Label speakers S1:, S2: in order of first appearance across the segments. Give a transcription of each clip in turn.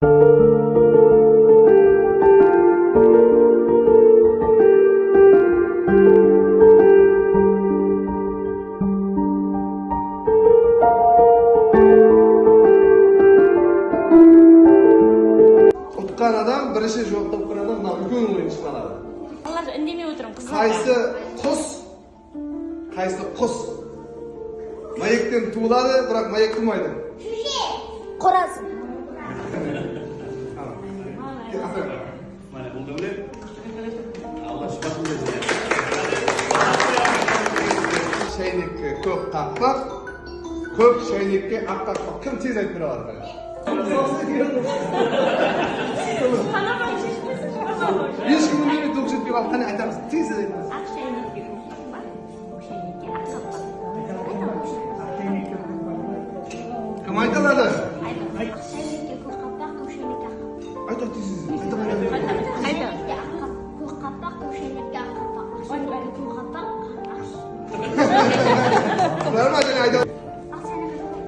S1: Tutkan adam, birisi жоқ topkan adam, үлкен ойын çıkarады.
S2: Алар үндемей отырым қыздар.
S1: Qaysı құс? Mayekten tuğuladı, bırak mayek tuğmaydı.
S2: Қораз.
S3: Mana bu da öyle. Allah şifasını versin.
S1: Şeynekке köp qaqpaq, köp şeynekке aq qaqpaq. Kim tez aytib beradi? Beş gün meni to'xtatib kelib qani aytamiz, tez aytamiz.
S2: Ақ шәйнекке қақпақ, көк шәйнекке ақ қақпақ.
S1: Kim aytadi?
S2: Ақ шәйнекке көк қақпақ, көк шәйнекке ақ қақпақ.
S1: Aytadi tez.
S2: Көк қақпақ, көк шәйнекке ақ қақпақ. Ақ шәйнекке көк қақпақ,
S1: Barma jana aytadi.
S2: ақ шәйнекке көк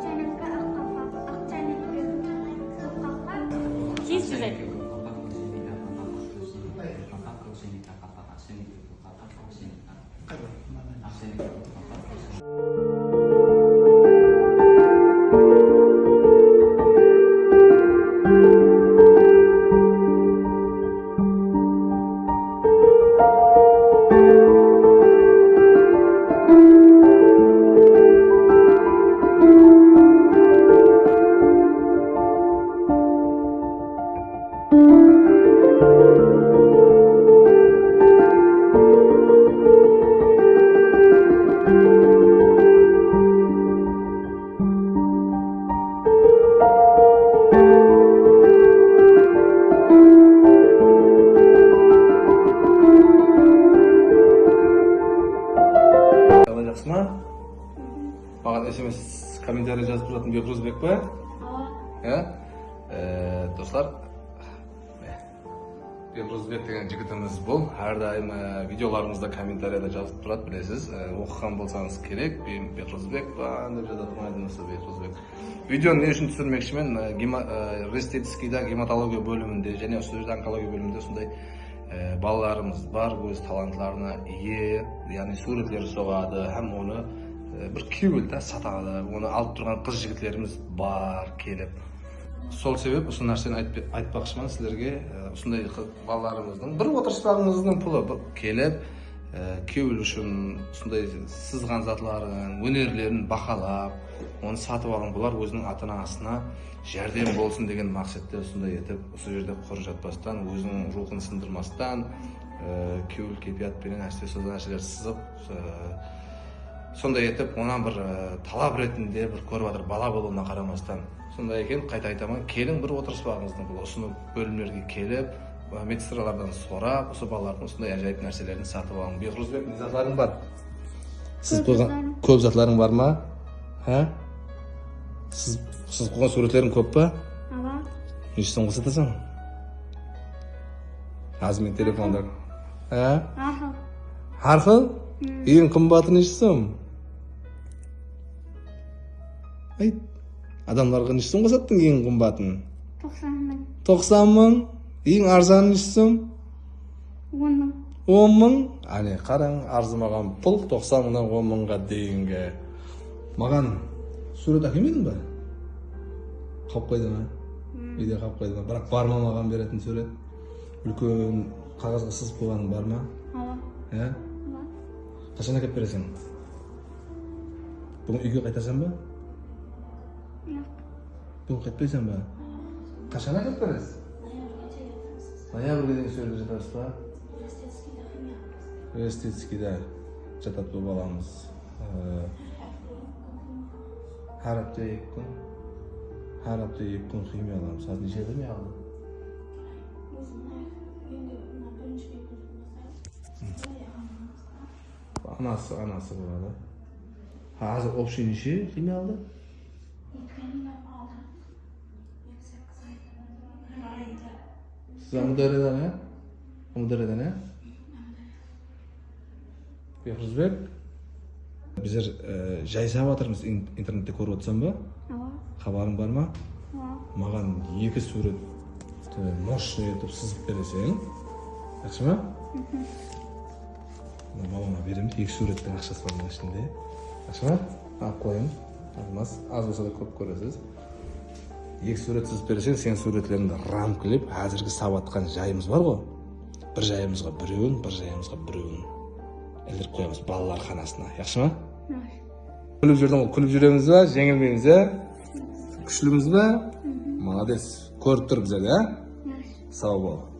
S2: шәйнекке ақ қақпақ. Ақ шәйнекке көк қақпақ. Тез айт.
S1: Маған SMS комментарий жазып тұратын Бекрузбек па? Достар, Бекрузбек деген жігітіміз бұл. Әрдайым видеоларымызда комментарийда жазып тұрады, білесіз. Оқыған болсаңыз керек, Бекрузбек па деп жазатынайдыңыз Бекрузбек. Видеоны не үшін түсірмекшімен, Рестетскийда гематология бөлімінде және Өстерде онкология бөлімінде сондай балаларымыз бар, өз талантларына ие, яғни суретлері соғады, һәм оны bir kuyul satады, оны алып тұрған қыз жігітлеріміз бар келіп. Сол себеп осы нәрсені айтпақшымын сіздерге, осындай балаларымыздың бір отырыспағыңыздың пұлы келіп, күйеуі үшін осындай сызған затларын, өнерлерін бақалап, оны сатып алған, бұлар өзінің ата-анасына жәрдем болсын деген мақсатта осындай етіп, осы жерде құр жатпастан, өзінің рухын сындырмастан, күйеуі кепиятпенен нәрселер сызып, сондай етіп, онан бір талап ретінде бір көріп жатыр, бала болуына қарамастан. Сондай екен, қайта айтамын, келің бір отырыспағыңыздың бұл осыны бөлімлерге келіп, медсестралардан сорап, осы балалардың осындай әжайып нәрселерін сатып алың. Бекрузбек, не затларың бар? Сіз қойған көп затларың бар ма? Сіз қойған суретлерің көп па? Неше сомға сатасың? Азымен телефондар. Арқыл? Ең қымбаты неше сом? Айт, адамларға неше сомға саттың ең қымбатын?
S2: 90 мың.
S1: 90 мың? Ең арзаны неше сом?
S2: 10 мың.
S1: 10 мың? Әне, қараң, арзымаған пұл 90 мыңнан 10 мыңға дейінгі. Маған сурет әкелмедің ба? Қап қойды ма? Үйде қап қойды ма? Бірақ бар ма маған беретін сурет? Үлкен қағазға сызып қойғаның бар ма? Қашан әкеп бересің? Бүгін үйге қайтасың ба? Бүгін қайтпайсың ба? Қашан әкеп бересің? Ноябрьге дейін сөйлеп жатасыз ба? Рестетскийда жатады бұл баламыз. Әр апта 2 күн. Әр апта 2 күн химия аламыз. Сәз неше химия алдың? Анасы болады. Азыр общий неше химия алды? Сіз Амударедан, Бекрузбек, біздер жай сабатырмыз интернетте көріп отырсам ба? Хабарың бар ма? маған 2 суретті мощный етіп сызып бересең, жақсы ма? Мамама берем, 2 суреттің ақшасы бар мына ішінде. Жақсы ма? Алып қойым. Алмас, аз болса да көп көресіз. 2 сурет сызып бересең, сен суреттеріңді рамкілеп, әзіргі сабатқан жайымыз бар ғой. Bir жайымызға біреуін, бір жайымызға біреуін ілдіріп қоямыз балалар қанасына. Жақсы ма? Күліп жүрдің ғой, күліп жүреміз ба, жеңілмейміз ба? Күшліміз ба? Молодец. Көріп тұр бізге, ә? Сау бол.